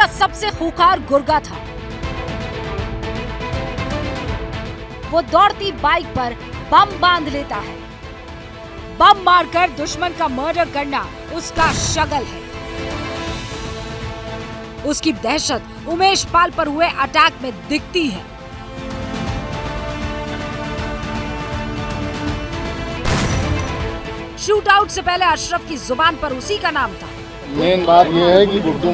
का सबसे खूंखार गुर्गा था। वो दौड़ती बाइक पर बम बांध लेता है। बम मारकर दुश्मन का मर्डर करना उसका शगल है। उसकी दहशत उमेश पाल पर हुए अटैक में दिखती है। शूट आउट से पहले अशरफ की जुबान पर उसी का नाम था। मेन बात यह है कि गुड्डू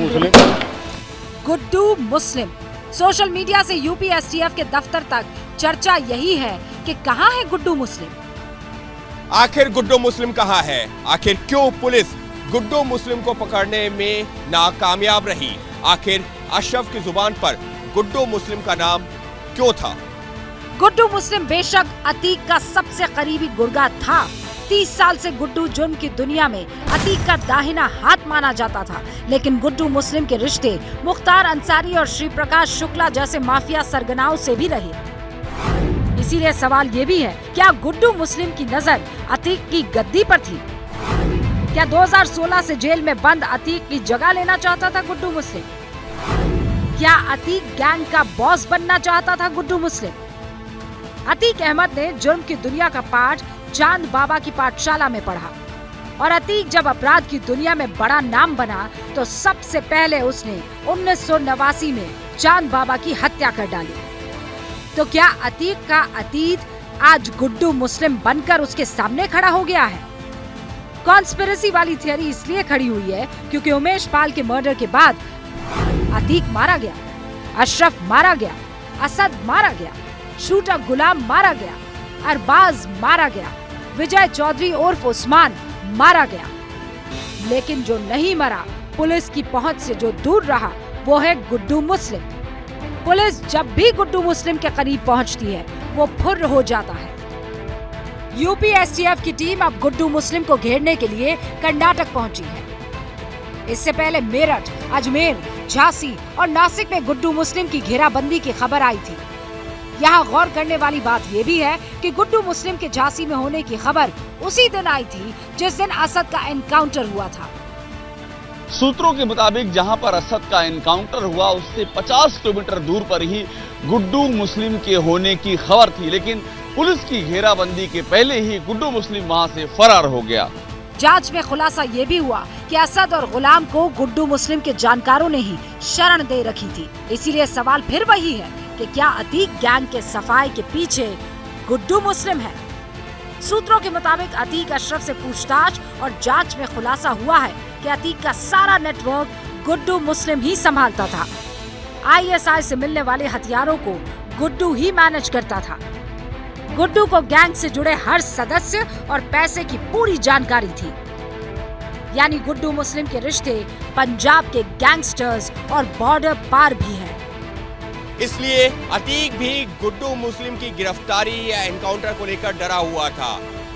मुस्लिम। सोशल मीडिया से यूपी एसटीएफ के दफ्तर तक चर्चा यही है कि कहां है गुड्डू मुस्लिम। आखिर गुड्डू मुस्लिम कहां है? आखिर क्यों पुलिस गुड्डू मुस्लिम को पकड़ने में नाकामयाब रही? आखिर अशरफ की जुबान पर गुड्डू मुस्लिम का नाम क्यों था? गुड्डू मुस्लिम बेशक अतीक का सबसे करीबी गुर्गा था। 30 साल से गुड्डू जुर्म की दुनिया में अतीक का दाहिना हाथ माना जाता था, लेकिन गुड्डू मुस्लिम के रिश्ते मुख्तार अंसारी और श्री प्रकाश शुक्ला जैसे माफिया सरगनाओं से भी रहे। इसीलिए सवाल ये भी है, क्या गुड्डू मुस्लिम की नजर अतीक की गद्दी पर थी? क्या 2016 से जेल में बंद अतीक की जगह लेना चाहता था गुड्डू मुस्लिम? क्या अतीक गैंग का बॉस बनना चाहता था गुड्डू मुस्लिम? अतीक अहमद ने जुर्म की दुनिया का पाठ चांद बाबा की पाठशाला में पढ़ा और अतीक जब अपराध की दुनिया में बड़ा नाम बना तो सबसे पहले उसने 1989 में चांद बाबा की हत्या कर डाली। तो क्या अतीक का अतीत आज गुड्डू मुस्लिम बनकर उसके सामने खड़ा हो गया है? कॉन्स्पिरेसी वाली थियरी इसलिए खड़ी हुई है क्योंकि उमेश पाल के मर्डर के बाद अतीक मारा गया, अशरफ मारा गया, असद मारा गया, शूटर गुलाम मारा गया, अरबाज मारा गया, विजय चौधरी उर्फ उस्मान मारा गया। लेकिन जो नहीं मरा, पुलिस की पहुंच से जो दूर रहा, वो है गुड्डू मुस्लिम। पुलिस जब भी गुड्डू मुस्लिम के करीब पहुंचती है, वो फुर्र हो जाता है। यूपी एसटीएफ की टीम अब गुड्डू मुस्लिम को घेरने के लिए कर्नाटक पहुंची है। इससे पहले मेरठ, अजमेर, झांसी और नासिक में गुड्डू मुस्लिम की घेराबंदी की खबर आई थी। यहाँ गौर करने वाली बात ये भी है कि गुड्डू मुस्लिम के झांसी में होने की खबर उसी दिन आई थी जिस दिन असद का एनकाउंटर हुआ था। सूत्रों के मुताबिक जहां पर असद का एनकाउंटर हुआ उससे 50 किलोमीटर दूर पर ही गुड्डू मुस्लिम के होने की खबर थी, लेकिन पुलिस की घेराबंदी के पहले ही गुड्डू मुस्लिम वहां से फरार हो गया। जांच में खुलासा ये भी हुआ कि असद और गुलाम को गुड्डू मुस्लिम के जानकारों ने ही शरण दे रखी थी। इसीलिए सवाल फिर वही है कि क्या अतीक गैंग के सफाई के पीछे गुड्डू मुस्लिम है? सूत्रों के मुताबिक अतीक अशरफ से पूछताछ और जांच में खुलासा हुआ है कि अतीक का सारा नेटवर्क गुड्डू मुस्लिम ही संभालता था। आईएसआई से मिलने वाले हथियारों को गुड्डू ही मैनेज करता था। गुड्डू को गैंग से जुड़े हर सदस्य और पैसे की पूरी जानकारी थी। यानी गुड्डू मुस्लिम के रिश्ते पंजाब के गैंगस्टर्स और बॉर्डर पार भी हैं। इसलिए अतीक भी गुड्डू मुस्लिम की गिरफ्तारी या एनकाउंटर को लेकर डरा हुआ था।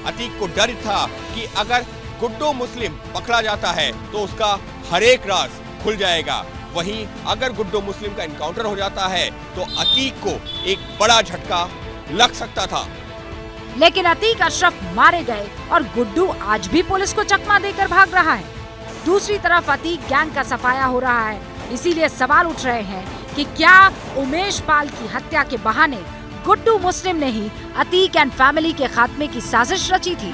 अतीक को डर था कि अगर गुड्डू मुस्लिम पकड़ा जाता है तो उसका हर एक राज खुल जाएगा। वहीं अगर गुड्डू मुस्लिम का एनकाउंटर हो जाता है तो अतीक को एक बड़ा झटका लग सकता था। लेकिन अतीक अशरफ मारे गए और गुड्डू आज भी पुलिस को चकमा देकर भाग रहा है। दूसरी तरफ अतीक गैंग का सफाया हो रहा है। इसीलिए सवाल उठ रहे हैं कि क्या उमेश पाल की हत्या के बहाने गुड्डू मुस्लिम ने ही अतीक एंड फैमिली के खात्मे की साजिश रची थी?